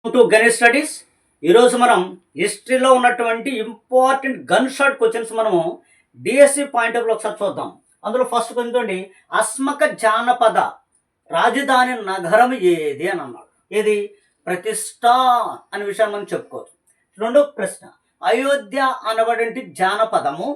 To Ganesh studies. ఈరోజు మనం హిస్టరీలో ఉన్నటువంటి ఇంపార్టెంట్ గన్ షాట్ క్వశ్చన్స్ మనము డిఎస్సి పాయింట్ ఆఫ్ ఒకసారి చూద్దాం. అందులో ఫస్ట్ కొంచెండి, అస్మక జానపద రాజధాని నగరం ఏది అని అన్నాడు. ఏది? ప్రతిష్ట అనే విషయాన్ని మనం చెప్పుకోవచ్చు. రెండో ప్రశ్న, అయోధ్య అనబడి జానపదము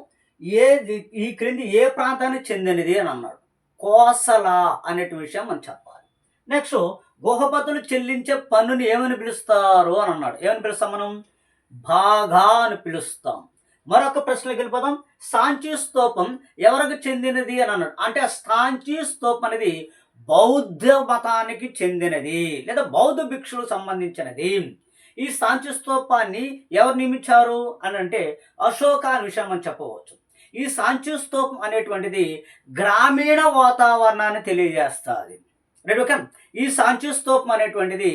ఏది ఈ క్రింది ఏ ప్రాంతానికి చెందినది అని అన్నాడు. కోసల అనే విషయం మనం చెప్పాలి. నెక్స్ట్, గుహపతులు చెల్లించే పన్నుని ఏమని పిలుస్తారు అని అన్నాడు. ఏమని పిలుస్తాం మనం? బాగా అని పిలుస్తాం. మరొక ప్రశ్నకి వెళ్ళిపోదాం. సాంచీ స్తూపం ఎవరికి చెందినది అని అన్నాడు. అంటే ఆ సాంచీ స్తూపం అనేది బౌద్ధ మతానికి చెందినది లేదా బౌద్ధ భిక్షులకు సంబంధించినది. ఈ సాంచీ స్తూపాన్ని ఎవరు నిర్మించారు అని అంటే అశోక అనే విషయం మనం చెప్పవచ్చు. ఈ సాంచీ స్తూపం అనేటువంటిది గ్రామీణ వాతావరణాన్ని తెలియజేస్తుంది. Right, okay. ఈ సాంచీ స్తూపం అనేటువంటిది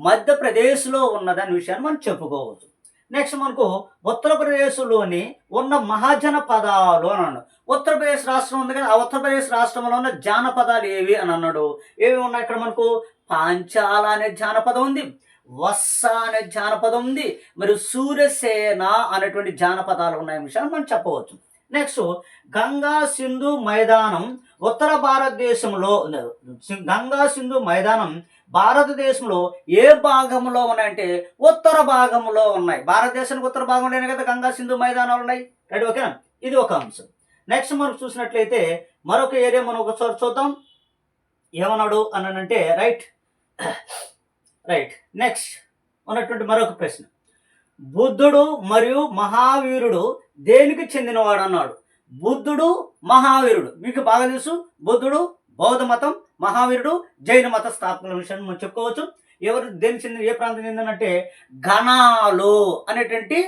మధ్యప్రదేశ్లో ఉన్నదనే విషయాన్ని మనం చెప్పుకోవచ్చు. నెక్స్ట్ మనకు ఉత్తరప్రదేశ్లోని ఉన్న మహాజనపదాలు అని అన్నాడు. ఉత్తరప్రదేశ్ రాష్ట్రం ఉంది కదా, ఆ ఉత్తరప్రదేశ్ రాష్ట్రంలో ఉన్న జానపదాలు ఏవి అని అన్నాడు. ఏవి ఉన్నాయి ఇక్కడ మనకు? పాంచాల అనే జానపదం ఉంది, వత్స అనే జానపదం ఉంది, మరియు సూర్యసేన అనేటువంటి జానపదాలు ఉన్నాయి విషయాన్ని మనం చెప్పవచ్చు. నెక్స్ట్, గంగా సింధు మైదానం ఉత్తర భారతదేశంలో గంగా సింధు మైదానం భారతదేశంలో ఏ భాగంలో ఉన్నాయంటే ఉత్తర భాగంలో ఉన్నాయి. భారతదేశానికి ఉత్తర భాగంలోనే కదా గంగా సింధు మైదానాలు ఉన్నాయి. రైట్, ఓకేనా? ఇది ఒక అంశం. నెక్స్ట్ మనం చూసినట్లయితే మరొక ఏరియా మనం ఒకసారి చూద్దాం. ఏమన్నాడు అని అంటే రైట్ రైట్ నెక్స్ట్ ఉన్నటువంటి మరొక ప్రశ్న, బుద్ధుడు మరియు మహావీరుడు దేనికి చెందినవాడు అన్నాడు. బుద్ధుడు, మహావీరుడు మీకు బాగా తెలుసు. బుద్ధుడు బౌద్ధ మతం, మహావీరుడు జైన మత స్థాపకుల విషయాన్ని మనం చెప్పుకోవచ్చు. ఎవరు దేనికి చెందిన, ఏ ప్రాంతం చెందినంటే గణాలు అనేటువంటి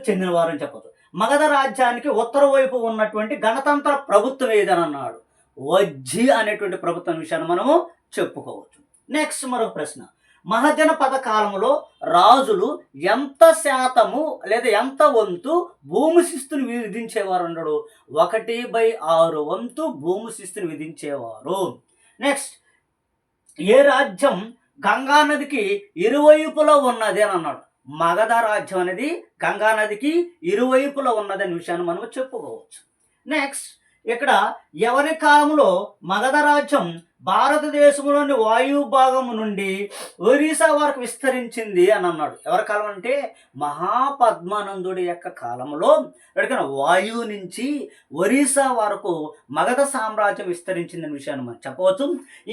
చెందినవారు అని చెప్పవచ్చు. మగధ రాజ్యానికి ఉత్తర వైపు ఉన్నటువంటి గణతంత్ర ప్రభుత్వం ఏదని అన్నాడు. వజ్జి అనేటువంటి ప్రభుత్వం విషయాన్ని మనము చెప్పుకోవచ్చు. నెక్స్ట్ మరొక ప్రశ్న, మహాజనపద కాలంలో రాజులు ఎంత శాతము లేదా ఎంత వంతు భూమి శిస్తుని విధించేవారు అన్నాడు. 1/6 వంతు భూమి శిస్తుని విధించేవారు. నెక్స్ట్, ఏ రాజ్యం గంగా నదికి ఇరువైపులో ఉన్నది అని అన్నాడు. మగధ రాజ్యం అనేది గంగా నదికి ఇరువైపులో ఉన్నదని విషయాన్ని మనం చెప్పుకోవచ్చు. నెక్స్ట్, ఇక్కడ ఎవరి కాలంలో మగధ రాజ్యం భారతదేశంలోని వాయు భాగం నుండి ఒరిస్సా వరకు విస్తరించింది అని అన్నాడు. ఎవరి కాలం అంటే మహాపద్మానందుడి యొక్క కాలంలో వాయువు నుంచి ఒరిస్సా వరకు మగధ సామ్రాజ్యం విస్తరించిందనే విషయాన్ని మనం చెప్పవచ్చు.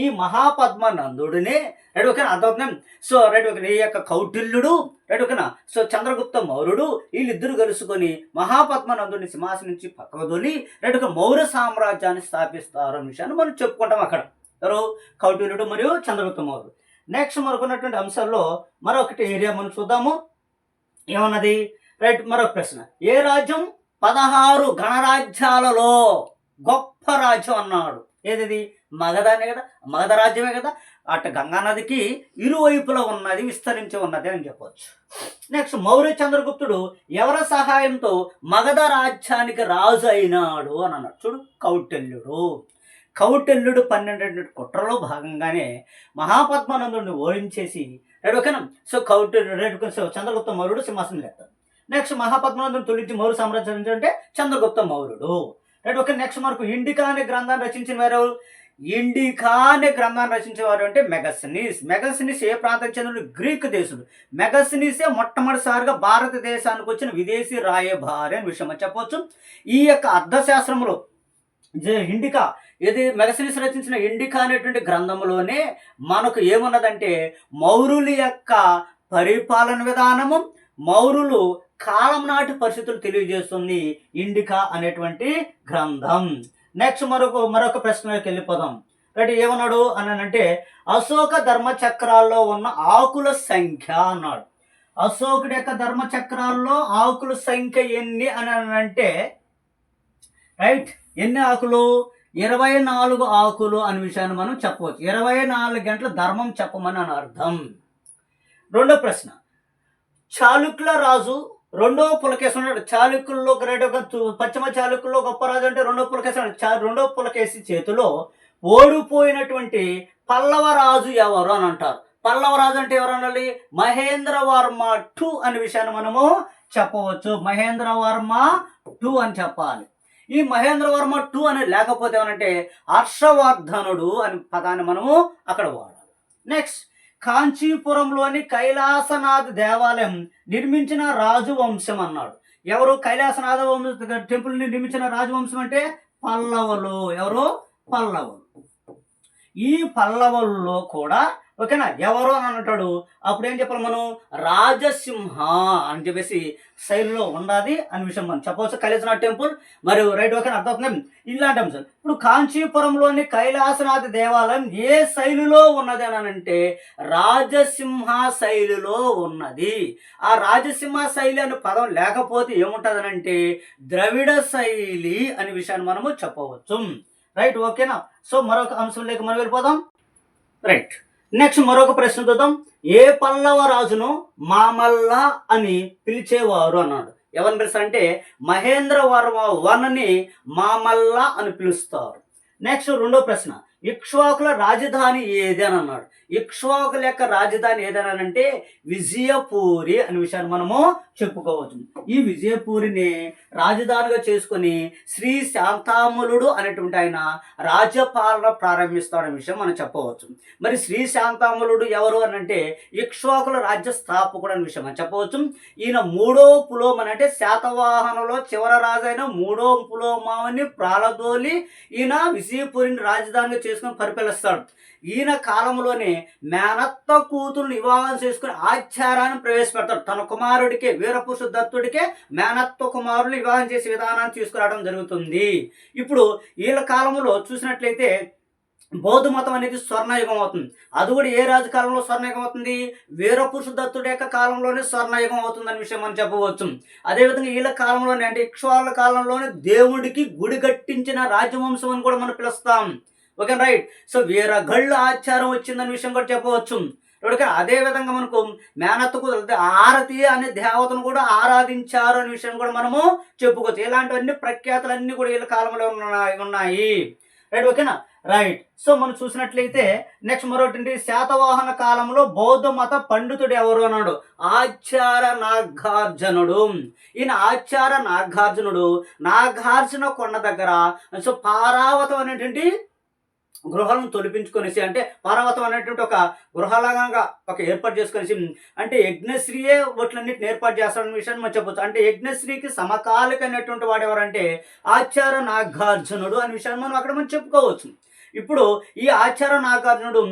ఈ మహాపద్మానందుడినే రైట్ ఓకేనా అర్థం. రైట్ ఓకే, ఈ యొక్క కౌటిల్యుడు రైట్ ఓకేనా చంద్రగుప్త మౌర్యుడు వీళ్ళిద్దరు కలుసుకొని మహాపద్మానందుడిని సింహాసనం నుంచి పక్కకు దొలి రైట్ ఒక మౌర్య సామ్రాజ్యాన్ని స్థాపిస్తారు అనే విషయాన్ని మనం చెప్పుకుంటాం. అక్కడ ఎవరు? కౌటిల్యుడు మరియు చంద్రగుప్త మౌర్యుడు. నెక్స్ట్ మనకున్నటువంటి అంశాల్లో మరొకటి ఏరియా మనం చూద్దాము. ఏమన్నది? రైట్, మరొక ప్రశ్న, ఏ రాజ్యం 16 గణరాజ్యాలలో గొప్ప రాజ్యం అన్నాడు. ఏది? మగధనే కదా, మగధ రాజ్యమే కదా. అటు గంగా నదికి ఇరువైపులో ఉన్నది, విస్తరించి ఉన్నది అని చెప్పవచ్చు. నెక్స్ట్, మౌర్య చంద్రగుప్తుడు ఎవరి సహాయంతో మగధ రాజ్యానికి రాజు అయినాడు అని అన్నాడు. చూడు, కౌటిల్యుడు 12 కుట్రలో భాగంగానే మహాపద్మానందుడిని ఓడించేసి రైట్ ఓకేనా కౌటిల్యుడు చంద్రగుప్త మౌర్యుడు సింహాసనం ఎత్తాడు. నెక్స్ట్, మహాపద్మానందుని తొలగించి మౌర్య సామ్రాజ్యం అంటే చంద్రగుప్త మౌర్యుడు. Right okay. నెక్స్ట్ మనకు ఇండికా అనే గ్రంథాన్ని రచించిన వారు. ఇండికా అనే గ్రంథాన్ని రచించేవారు అంటే మెగసనీస్ ఏ ప్రాంతానికి చెందిన గ్రీక్ దేశుడు. మెగసనీసే మొట్టమొదటిసారిగా భారతదేశానికి వచ్చిన విదేశీ రాయబారి అని విషయం చెప్పవచ్చు. ఈ యొక్క అర్థశాస్త్రంలో ఇండికా ఇది మెగసనీస్ రచించిన ఇండికా అనేటువంటి గ్రంథంలోనే మనకు ఏమున్నదంటే మౌర్యుల యొక్క పరిపాలన విధానము, మౌర్యులు కాలం నాటి పరిస్థితులు తెలియజేస్తుంది ఇండికా అనేటువంటి గ్రంథం. నెక్స్ట్ మరొక ప్రశ్నలోకి వెళ్ళిపోదాం. రైట్, ఏమన్నాడు అని అంటే అశోక ధర్మచక్రాల్లో ఉన్న ఆకుల సంఖ్య అన్నాడు. అశోకుడి యొక్క ధర్మచక్రాల్లో ఆకుల సంఖ్య ఎన్ని అని అంటే రైట్ ఎన్ని ఆకులు? 24 ఆకులు అనే విషయాన్ని మనం చెప్పవచ్చు. 24 గంటల ధర్మం చెప్పమని అని అర్థం. రెండో ప్రశ్న, చాళుక్యుల రాజు రెండో పులకేశి ఉన్నాడు. చాళుక్యుల్లో పశ్చిమ చాళుక్యుల్లో గొప్ప రాజు అంటే రెండో పులకేశి చేతిలో ఓడిపోయినటువంటి పల్లవ రాజు ఎవరు అని అంటారు. పల్లవ రాజు అంటే ఎవరు అనాలి? మహేంద్రవర్మ II అనే విషయాన్ని మనము చెప్పవచ్చు. మహేంద్రవర్మ II అని చెప్పాలి. ఈ మహేంద్రవర్మ II అనేది లేకపోతే ఏమనంటే హర్షవర్ధనుడు అనే పదాన్ని మనము అక్కడ వాడాలి. నెక్స్ట్, కాంచీపురంలోని కైలాసనాథ్ దేవాలయం నిర్మించిన రాజవంశం అన్నాడు. ఎవరు? కైలాసనాథ టెంపుల్ని నిర్మించిన రాజవంశం అంటే పల్లవులు. ఎవరు? పల్లవులు. ఈ పల్లవుల్లో కూడా ఓకేనా ఎవరు అని అంటాడు. అప్పుడు ఏం చెప్పాలి మనం? రాజసింహ అని చెప్పేసి శైలిలో ఉండాలి అనే విషయం మనం చెప్పవచ్చు. కైలాసనాథ్ టెంపుల్ మరియు రైట్ ఓకేనా అర్థమవుతుంది ఇలాంటి అంశాలు. ఇప్పుడు కాంచీపురంలోని కైలాసనాథ్ దేవాలయం ఏ శైలిలో ఉన్నది అని అంటే రాజసింహ శైలిలో ఉన్నది. ఆ రాజసింహ శైలి అనే పదం లేకపోతే ఏముంటుంది అని అంటే ద్రవిడ శైలి అనే విషయాన్ని మనము చెప్పవచ్చు. రైట్ ఓకేనా. సో మరొక అంశంలోకి మనం వెళ్ళిపోదాం. రైట్, నెక్స్ట్ మరొక ప్రశ్న చూద్దాం. ఏ పల్లవ రాజును మామల్ల అని పిలిచేవారు అన్నాడు. ఎవరిని పిలుస్తారంటే మహేంద్రవర్మ I మామల్ల అని పిలుస్తారు. నెక్స్ట్ రెండో ప్రశ్న, ఇక్ష్వాకుల రాజధాని ఏది అని అన్నాడు. ఇక్ష్వాకుల యొక్క రాజధాని ఏదనంటే విజయపూరి అనే విషయాన్ని మనము చెప్పుకోవచ్చు. ఈ విజయపూరిని రాజధానిగా చేసుకొని శ్రీ శాంతామలుడు అనేటువంటి ఆయన రాజ్యపాలన ప్రారంభిస్తాడనే విషయం మనం చెప్పవచ్చు. మరి శ్రీ శాంతామలుడు ఎవరు అని అంటే ఇక్ష్వాకుల రాజ్య స్థాపకుడు అనే విషయం మనం చెప్పవచ్చు. ఈయన మూడో పులోమని అంటే శాతవాహనంలో చివరి రాజైన మూడో పులోమావని ప్రాళదోలి ఈయన విజయపూరిని రాజధానిగా చేసుకుని పరిపాలిస్తాడు. ఈయన కాలంలోనే మేనత్త కూతురుని వివాహం చేసుకుని ఆచారాన్ని ప్రవేశపెడతాడు. తన కుమారుడికే వీరపురుష దత్తుడికే మేనత్త కుమారుని వివాహం చేసే విధానాన్ని తీసుకురావడం జరుగుతుంది. ఇప్పుడు వీళ్ళ కాలంలో చూసినట్లయితే బౌద్ధ మతం అనేది స్వర్ణయుగం అవుతుంది. అది కూడా ఏ రాజు కాలంలో స్వర్ణయుగం అవుతుంది? వీరపురుష దత్తుడి యొక్క కాలంలోనే స్వర్ణయుగం అవుతుంది అనే విషయం మనం చెప్పవచ్చు. అదేవిధంగా వీళ్ళ కాలంలోనే అంటే ఇక్ష్వాకుల కాలంలోనే దేవుడికి గుడి కట్టించిన రాజవంశం అని కూడా మనం పిలుస్తాం. Okay right. సో వీరగళ్ళు ఆచారం వచ్చిందనే విషయం కూడా చెప్పవచ్చు. అదే విధంగా మనకు మేనత్తకు ఆరతి అనే దేవతను కూడా ఆరాధించారు అనే విషయం కూడా మనము చెప్పుకోవచ్చు. ఇలాంటివన్నీ ప్రఖ్యాతులన్నీ కూడా వీళ్ళ కాలంలో ఉన్నాయి. రైట్ ఓకేనా రైట్. సో మనం చూసినట్లయితే నెక్స్ట్ మరొకటి శాతవాహన కాలంలో బౌద్ధ మత పండితుడు ఎవరు అన్నాడు? ఆచార్య నాగార్జునుడు. ఈయన ఆచార్య నాగార్జునుడు నాగార్జున కొండ దగ్గర సో పారావతం అనేటువంటి గృహాలను తొలిపించుకొనేసి అంటే పార్వతం అనేటువంటి ఒక గృహలాగా ఒక ఏర్పాటు చేసుకొనేసి అంటే యజ్ఞశ్రీయే వాటిలన్నిటిని ఏర్పాటు చేస్తాడన్న విషయాన్ని మనం చెప్పవచ్చు. అంటే యజ్ఞశ్రీకి సమకాలికమైనటువంటి వాడు ఎవరంటే ఆచార్య నాగార్జునుడు అనే విషయాన్ని మనం అక్కడ మనం చెప్పుకోవచ్చు. ఇప్పుడు ఈ ఆచార్య నాగార్జునుడు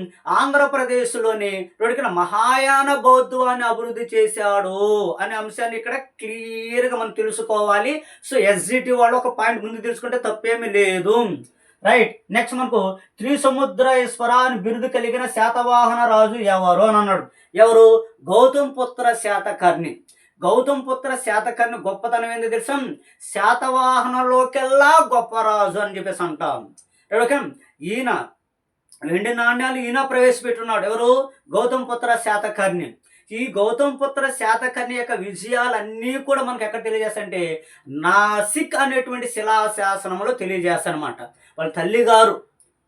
ఆంధ్రప్రదేశ్లోని రొడికిన మహాయాన బౌద్ధాన్ని అభివృద్ధి చేశాడు అనే అంశాన్ని ఇక్కడ క్లియర్గా మనం తెలుసుకోవాలి. సో ఎస్జిటి వాళ్ళు ఒక పాయింట్ ముందు తెలుసుకుంటే తప్పేమీ లేదు. రైట్. నెక్స్ట్ మనకు త్రిసముద్రేశ్వర అని బిరుదు కలిగిన శాతవాహన రాజు ఎవరు అని అన్నాడు. ఎవరు? గౌతమ్ పుత్ర శాతకర్ణి. గౌతమ్ పుత్ర శాతకర్ణి గొప్పతనం ఏంది తెలుసా? శాతవాహనలోకెల్లా గొప్ప రాజు అని చెప్పేసి అంటాం. ఓకే. ఈయన వెండి నాణ్యాలు ఈయన ప్రవేశపెట్టున్నాడు. ఎవరు? గౌతమ్ పుత్ర శాతకర్ణి. ఈ గౌతమ్ పుత్ర శాతకర్ణి యొక్క విజయాలన్నీ కూడా మనకు ఎక్కడ తెలియజేస్తాయంటే నాసిక్ అనేటువంటి శిలాశాసనంలో తెలియజేస్తానమాట. వాళ్ళ తల్లి గారు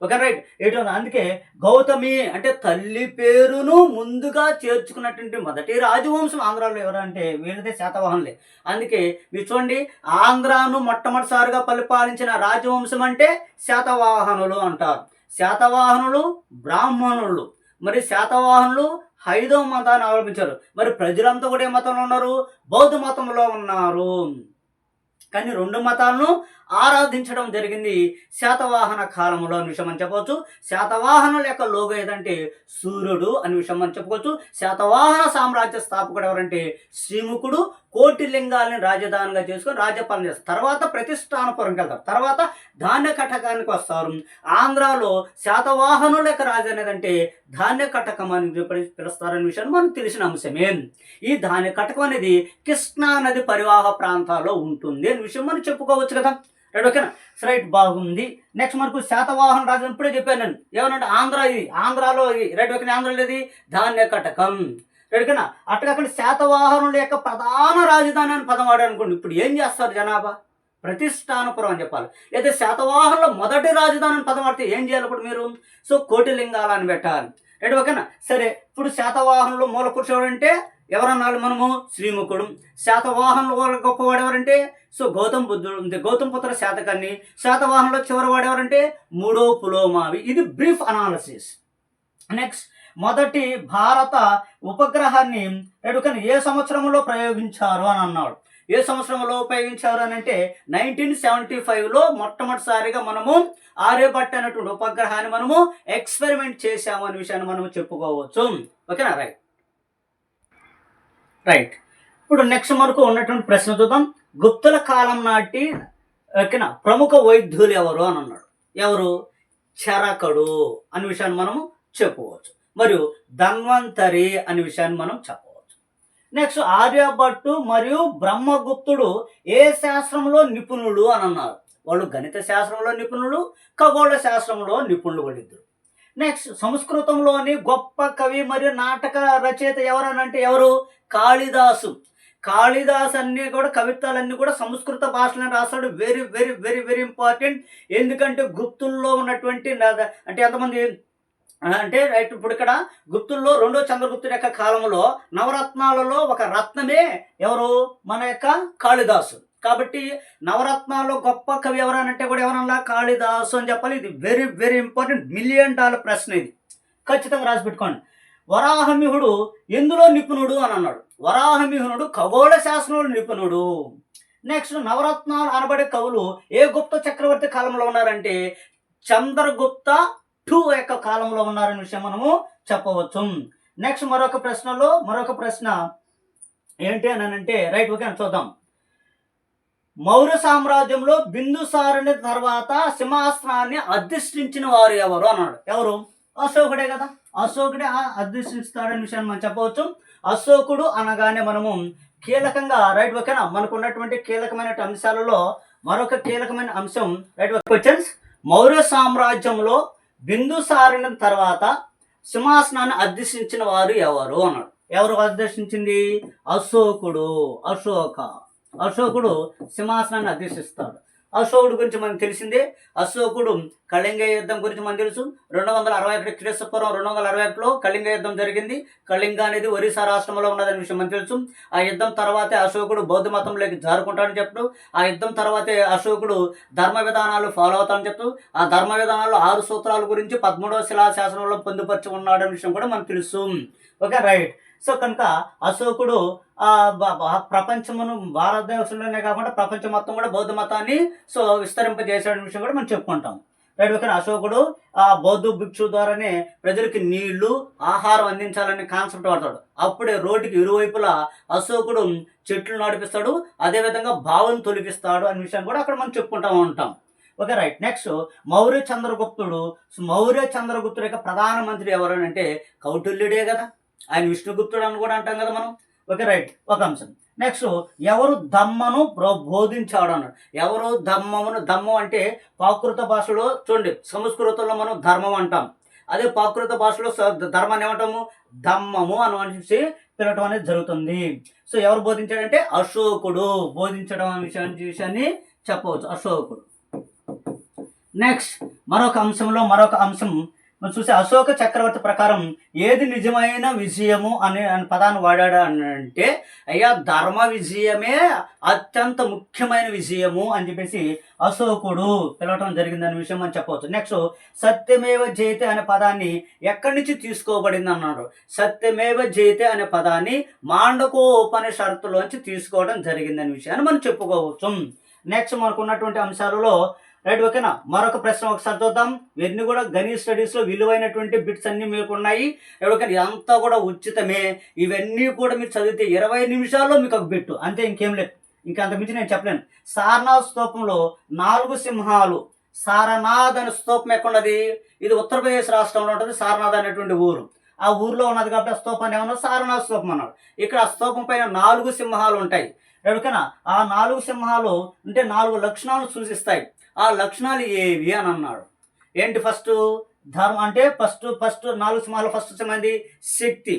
ఓకే రైట్ ఏంటో అందుకే గౌతమి అంటే తల్లి పేరును ముందుగా చేర్చుకున్నటువంటి మొదటి రాజవంశం ఆంధ్రాలో ఎవరంటే వీళ్ళదే శాతవాహనులే. అందుకే మీరు చూడండి ఆంధ్రాను మొట్టమొదటిసారిగా పరిపాలించిన రాజవంశం అంటే శాతవాహనులు అంటారు. శాతవాహనులు బ్రాహ్మణులు. మరి శాతవాహనులు హైదవ మతాన్ని అవలంబించారు. మరి ప్రజలంతా కూడా ఏ మతంలో ఉన్నారు? బౌద్ధ మతంలో ఉన్నారు. కానీ రెండు మతాలను ఆరాధించడం జరిగింది శాతవాహన కాలంలో అనే విషయం అని చెప్పవచ్చు. శాతవాహనుల యొక్క లోగో ఏదంటే సూర్యుడు అనే విషయం అని చెప్పుకోవచ్చు. శాతవాహన సామ్రాజ్య స్థాపకుడు ఎవరంటే శ్రీముఖుడు. కోటి లింగాలని రాజధానిగా చేసుకొని రాజ్యపాలన చేస్తారు. తర్వాత ప్రతిష్టానపురంకి వెళ్తారు. తర్వాత ధాన్య కటకానికి వస్తారు. ఆంధ్రాలో శాతవాహనుల యొక్క రాజధాని ఏదంటే ధాన్య కటకం అని పిలుస్తారనే విషయాన్ని మనకు తెలిసిన అంశమే. ఈ ధాన్య కటకం అనేది కృష్ణా నది పరివాహ ప్రాంతాల్లో ఉంటుంది అనే విషయం మనం చెప్పుకోవచ్చు కదా. రైట్ ఓకేనా రైట్ బాగుంది. నెక్స్ట్ మనకు శాతవాహన రాజధాని ఇప్పుడే చెప్పాను నేను ఏమనంటే ఆంధ్ర ఇది ఆంధ్రాలో ఇది రైట్ ఓకేనా ఆంధ్రాలో ఇది ధాన్య కటకం రైట్ ఓకేనా. అక్కడ శాతవాహనుల యొక్క ప్రధాన రాజధాని అని పదం వాడారు అనుకోండి. ఇప్పుడు ఏం చేస్తారు జనాభా? ప్రతిష్టానపురం అని చెప్పాలి. లేదా శాతవాహనుల మొదటి రాజధాని అని పదం వాడితే ఏం చేయాలి ఇప్పుడు మీరు? సో కోటిలింగాలని పెట్టాలి. రైట్ ఓకేనా. సరే ఇప్పుడు శాతవాహనులు మూల పురుషుడు అంటే ఎవరన్నాడు మనము? శ్రీముఖుడు. శాతవాహనులు వాళ్ళ గొప్పవాడు ఎవరంటే సో గౌతమ బుద్ధుడు, గౌతమ పుత్ర శాతకర్ణి. శాతవాహనులో చివరి వాడు ఎవరంటే మూడో పులోమావి. ఇది బ్రీఫ్ అనాలిసిస్. నెక్స్ట్ మొదటి భారత ఉపగ్రహాన్ని ఏ సంవత్సరంలో ప్రయోగించారు అని అన్నాడు. ఏ సంవత్సరంలో ఉపయోగించారు అని అంటే 1975లో మొట్టమొదటిసారిగా మనము ఆర్యభట్ట అనేటువంటి ఉపగ్రహాన్ని మనము ఎక్స్పెరిమెంట్ చేశాము అనే విషయాన్ని మనం చెప్పుకోవచ్చు. ఓకేనా. రైట్. ఇప్పుడు నెక్స్ట్ మనకు ఉన్నటువంటి ప్రశ్న చూద్దాం. గుప్తుల కాలం నాటి ఓకేనా ప్రముఖ వైద్యులు ఎవరు అని అన్నాడు. ఎవరు? చరకుడు అనే విషయాన్ని మనము చెప్పుకోవచ్చు. మరియు ధన్వంతరి అనే విషయాన్ని మనం చెప్పవచ్చు. నెక్స్ట్ ఆర్యభట్టు మరియు బ్రహ్మగుప్తుడు ఏ శాస్త్రంలో నిపుణులు అని అన్నారు. వాళ్ళు గణిత శాస్త్రంలో నిపుణులు, ఖగోళ శాస్త్రంలో నిపుణులు వాళ్ళిద్దరు. నెక్స్ట్ సంస్కృతంలోని గొప్ప కవి మరియు నాటక రచయిత ఎవరనంటే ఎవరు? కాళిదాసు. కాళిదాస్ అన్నీ కూడా కవిత్వాలన్నీ కూడా సంస్కృత భాషలోనే రాస్తాడు. Very very very very important. ఎందుకంటే గుప్తుల్లో ఉన్నటువంటి అంటే ఎంతమంది అంటే రైట్ ఇప్పుడు ఇక్కడ గుప్తుల్లో రెండో చంద్రగుప్తుడి యొక్క కాలంలో నవరత్నాలలో ఒక రత్నమే ఎవరు? మన యొక్క కాళిదాసు. కాబట్టి నవరత్నాల్లో గొప్ప కవి ఎవరనంటే కూడా ఎవరన్నా కాళిదాసు అని చెప్పాలి. ఇది వెరీ వెరీ ఇంపార్టెంట్ $1 మిలియన్ ప్రశ్న. ఇది ఖచ్చితంగా రాసి పెట్టుకోండి. వరాహమిహుడు ఎందులో నిపుణుడు అని అన్నాడు. వరాహమిహునుడు ఖగోళ శాస్త్రంలో నిపుణుడు. నెక్స్ట్ నవరత్నాలు అనబడే కవులు ఏ గుప్త చక్రవర్తి కాలంలో ఉన్నారంటే చంద్రగుప్త II యొక్క కాలంలో ఉన్నారనే విషయం మనము చెప్పవచ్చు. నెక్స్ట్ మరొక ప్రశ్న ఏంటి అని అంటే రైట్ ఓకే చూద్దాం. మౌర్య సామ్రాజ్యంలో బిందుసారుని తర్వాత సింహాసనాన్ని అధిష్ఠించిన వారు ఎవరు అన్నాడు. ఎవరు? అశోకుడే కదా. అశోకుడే అధిష్ఠిస్తాడనే విషయాన్ని మనం చెప్పవచ్చు. అశోకుడు అనగానే మనము కీలకంగా రైట్ ఓకేనా మనకు ఉన్నటువంటి కీలకమైన అంశాలలో మరొక కీలకమైన అంశం రైట్ క్వశ్చన్స్. మౌర్య సామ్రాజ్యంలో బిందుసారుని తర్వాత సింహాసనాన్ని అధిష్ఠించిన వారు ఎవరు అన్నాడు. ఎవరు అధిష్ఠించింది? అశోకుడు. అశోకుడు సింహాసనాన్ని అధిష్ఠిస్తాడు. అశోకుడు గురించి మనకు తెలిసిందే. అశోకుడు కళింగ యుద్ధం గురించి మనకు తెలుసు. 261 క్రీస్తుపూర్వం 261లో కళింగ యుద్ధం జరిగింది. కళింగ అనేది ఒరిస్సా రాష్ట్రంలో ఉన్నదనే విషయం మనకు తెలుసు. ఆ యుద్ధం తర్వాతే అశోకుడు బౌద్ధ మతంలోకి జారుకుంటాడని చెప్తూ, ఆ యుద్ధం తర్వాతే అశోకుడు ధర్మ విధానాలు ఫాలో అవుతాడని చెప్తూ, ఆ ధర్మ విధానాలు 6 సూత్రాల గురించి 13వ శిలాశాసనంలో పొందుపరిచి ఉన్నాడనే విషయం కూడా మనకు తెలుసు. Okay right. సో కనుక అశోకుడు ప్రపంచమును భారతదేశంలోనే కాకుండా ప్రపంచం మొత్తం కూడా బౌద్ధ మతాన్ని సో విస్తరింపజేసాడనే విషయం కూడా మనం చెప్పుకుంటాం. Right okay. అశోకుడు ఆ బౌద్ధ భిక్షు ద్వారానే ప్రజలకి నీళ్లు ఆహారం అందించాలనే కాన్సెప్ట్ వాడతాడు. అప్పుడే రోడ్డుకి ఇరువైపులా అశోకుడు చెట్లు నడిపిస్తాడు, అదేవిధంగా బావును తొలగిస్తాడు అనే విషయాన్ని కూడా అక్కడ మనం చెప్పుకుంటూ ఉంటాం. Okay right. నెక్స్ట్ మౌర్య చంద్రగుప్తుడు యొక్క ప్రధానమంత్రి ఎవరు అంటే కౌటిల్యుడే కదా. ఆయన విష్ణుగుప్తుడు అని కూడా అంటాం కదా మనం. ఓకే రైట్ ఒక అంశం. నెక్స్ట్ ఎవరు ధమ్మను బోధించాడు అన్నాడు. ఎవరు ధమ్మం అంటే ప్రాకృత భాషలో చూడండి, సంస్కృతంలో మనం ధర్మం అంటాం. అదే ప్రాకృత భాషలో ధర్మాన్ని ఏమంటాము? ధమ్మము అని అనేసి పిలవటం అనేది జరుగుతుంది. సో ఎవరు బోధించాడంటే అశోకుడు బోధించడం అనే విషయాన్ని చెప్పవచ్చు. అశోకుడు. నెక్స్ట్ మరొక అంశం మనం చూసే అశోక చక్రవర్తి ప్రకారం ఏది నిజమైన విజయము అనే పదాన్ని వాడాడు అని అంటే అయ్యా ధర్మ విజయమే అత్యంత ముఖ్యమైన విజయము అని చెప్పేసి అశోకుడు పిలవటం జరిగిందనే విషయం మనం చెప్పవచ్చు. నెక్స్ట్ సత్యమేవ జయతే అనే పదాన్ని ఎక్కడి నుంచి తీసుకోబడింది అన్నాడు. సత్యమేవ జయతే అనే పదాన్ని మాండకోపనిషత్తులోంచి తీసుకోవడం జరిగిందనే విషయాన్ని మనం చెప్పుకోవచ్చు. నెక్స్ట్ మనకు ఉన్నటువంటి అంశాలలో రైట్ ఓకేనా మరొక ప్రశ్న ఒకసారి చూద్దాం. ఇవన్నీ కూడా గణిత స్టడీస్లో విలువైనటువంటి బిట్స్ అన్నీ మీకు ఉన్నాయి. ఓకే ఇదంతా కూడా ఉచితమే. ఇవన్నీ కూడా మీరు చదివితే 20 నిమిషాల్లో మీకు ఒక బిట్టు అంతే, ఇంకేం లేదు. ఇంకా అంతకుమించి నేను చెప్పలేను. సారనాథ్ స్తూపంలో 4 సింహాలు. సారనాథ్ అనే స్తూపం ఎక్కడున్నది? ఇది ఉత్తరప్రదేశ్ రాష్ట్రంలో ఉంటుంది. సారనాథ్ అనేటువంటి ఊరు. ఆ ఊర్లో ఉన్నది కాబట్టి ఆ స్తూపాన్ని ఏమన్నా సారనాథ్ స్తూపం అన్నాడు. ఇక్కడ ఆ స్తూపం పైన 4 సింహాలు ఉంటాయి. ఓకేనా ఆ 4 సింహాలు అంటే 4 లక్షణాలు సూచిస్తాయి. ఆ లక్షణాలు ఏవి అని అన్నాడు. ఏంటి? ఫస్ట్ ధర్మం అంటే ఫస్ట్ 4 సింహాలు. ఫస్ట్ సింహం శక్తి.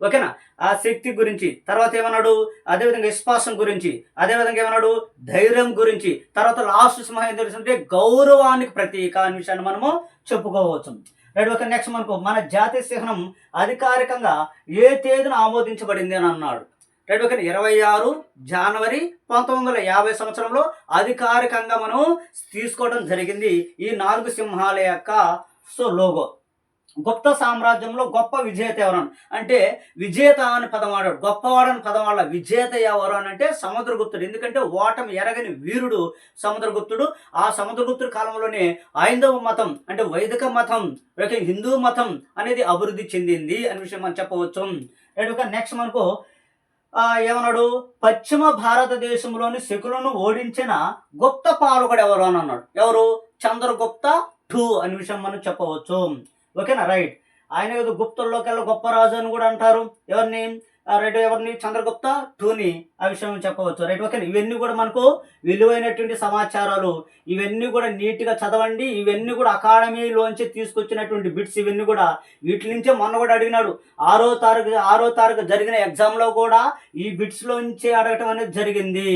ఓకేనా ఆ శక్తి గురించి. తర్వాత ఏమన్నాడు? అదేవిధంగా విశ్వాసం గురించి. అదేవిధంగా ఏమన్నాడు? ధైర్యం గురించి. తర్వాత లాస్ట్ సింహం ఏం తెలుసుంటే గౌరవానికి ప్రతీక అనే విషయాన్ని మనము చెప్పుకోవచ్చు. రైట్. ఓకే. నెక్స్ట్ మనకు మన జాతీయ చిహ్నం అధికారికంగా ఏ తేదీన ఆమోదించబడింది అని అన్నాడు. రైట్. ఓకే. 26 జనవరి 1950 సంవత్సరంలో అధికారికంగా మనం తీసుకోవడం జరిగింది ఈ 4 సింహాల యొక్క లోగో. గుప్త సామ్రాజ్యంలో గొప్ప విజేత ఎవరు అంటే విజేత అని పదం వాడాడు, గొప్పవాడని పదం వాడ. విజేత ఎవరు అని అంటే సముద్రగుప్తుడు. ఎందుకంటే ఓటమి ఎరగని వీరుడు సముద్రగుప్తుడు. ఆ సముద్రగుప్తుడి కాలంలోనే హైందవ మతం అంటే వైదిక మతం, హిందూ మతం అనేది అభివృద్ధి చెందింది అనే విషయం మనం చెప్పవచ్చు. రైట్. నెక్స్ట్ మనకు ఏమన్నాడు, పశ్చిమ భారతదేశంలోని శకులను ఓడించిన గుప్త పాలకుడు ఎవరు అని అన్నాడు. ఎవరు? చంద్రగుప్త II అనే విషయం మనం చెప్పవచ్చు. ఓకేనా? రైట్. ఆయన ఏదో గుప్తుల్లోకెల్లా గొప్ప రాజు అని కూడా అంటారు. ఎవరిని? రైట్. ఎవరిని? చంద్రగుప్త IIని ఆ విషయం చెప్పవచ్చు. రైట్. ఓకే. ఇవన్నీ కూడా మనకు విలువైనటువంటి సమాచారాలు. ఇవన్నీ కూడా నీట్గా చదవండి. ఇవన్నీ కూడా అకాడమీలోంచి తీసుకొచ్చినటువంటి బిట్స్. ఇవన్నీ కూడా వీటి నుంచే మొన్న కూడా అడిగినాడు. 6వ తారీఖు జరిగిన ఎగ్జామ్లో కూడా ఈ బిట్స్లోంచి అడగటం అనేది జరిగింది.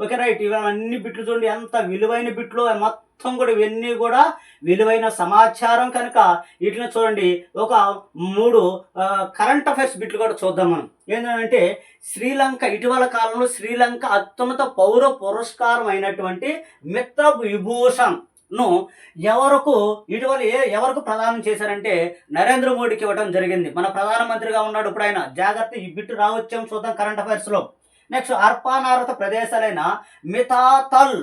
ఓకే. రైట్. ఇవన్నీ బిట్లు చూడండి ఎంత విలువైన బిట్లు. మొత్తం కూడా ఇవన్నీ కూడా విలువైన సమాచారం కనుక వీటిని చూడండి. ఒక 3 కరెంట్ అఫైర్స్ బిట్లు కూడా చూద్దాం మనం. ఏంటంటే శ్రీలంక ఇటీవల కాలంలో శ్రీలంక అత్యున్నత పౌర పురస్కారం అయినటువంటి మిత్ర విభూషణ్ను ఎవరికి ప్రదానం చేశారంటే నరేంద్ర మోడీకి ఇవ్వడం జరిగింది. మన ప్రధానమంత్రిగా ఉన్నాడు ఇప్పుడు ఆయన. జాగ్రత్త, ఈ బిట్టు రావచ్చాం చూద్దాం కరెంట్ అఫైర్స్లో. నెక్స్ట్ అర్పానార్హత ప్రదేశాలైన మితాతల్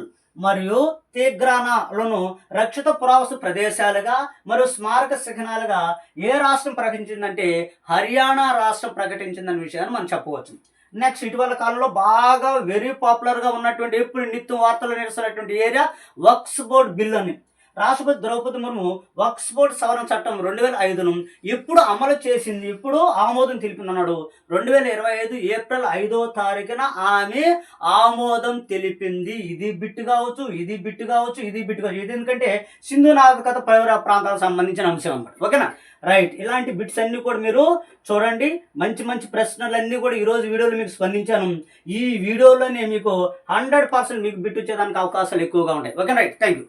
మరియు తిగ్రానాలను రక్షిత పురావస్తు ప్రదేశాలుగా మరియు స్మారక చిహ్నాలుగా ఏ రాష్ట్రం ప్రకటించిందంటే హర్యానా రాష్ట్రం ప్రకటించిందనే విషయాన్ని మనం చెప్పవచ్చు. నెక్స్ట్ ఇటీవల కాలంలో బాగా వెరీ పాపులర్గా ఉన్నటువంటి ఎప్పుడు నిత్యం వార్తలు నిలుస్తున్నటువంటి ఏరియా వక్ఫ్ బోర్డ్ బిల్ అని. రాష్ట్రపతి ద్రౌపది ముర్ము వక్ఫ్ బోర్డ్ సవరణ చట్టం 2005ను ఇప్పుడు అమలు చేసింది, ఇప్పుడు ఆమోదం తెలిపిందన్నాడు. 2025 ఏప్రిల్ 5వ తారీఖున ఆమె ఆమోదం తెలిపింది. ఇది బిట్టు కావచ్చు, ఇది బిట్టు కావచ్చు, ఇది బిట్టు కావచ్చు. ఇది ఎందుకంటే సింధు నాగరికత ప్రాంతాలకు సంబంధించిన అంశం అన్నమాట. ఓకేనా? రైట్. ఇలాంటి బిట్స్ అన్నీ కూడా మీరు చూడండి. మంచి మంచి ప్రశ్నలన్నీ కూడా ఈరోజు వీడియోలో మీకు స్పందించాను. ఈ వీడియోలోనే మీకు 100% మీకు బిట్ వచ్చేదానికి అవకాశాలు ఎక్కువగా ఉంటాయి. ఓకే. రైట్. Thank you.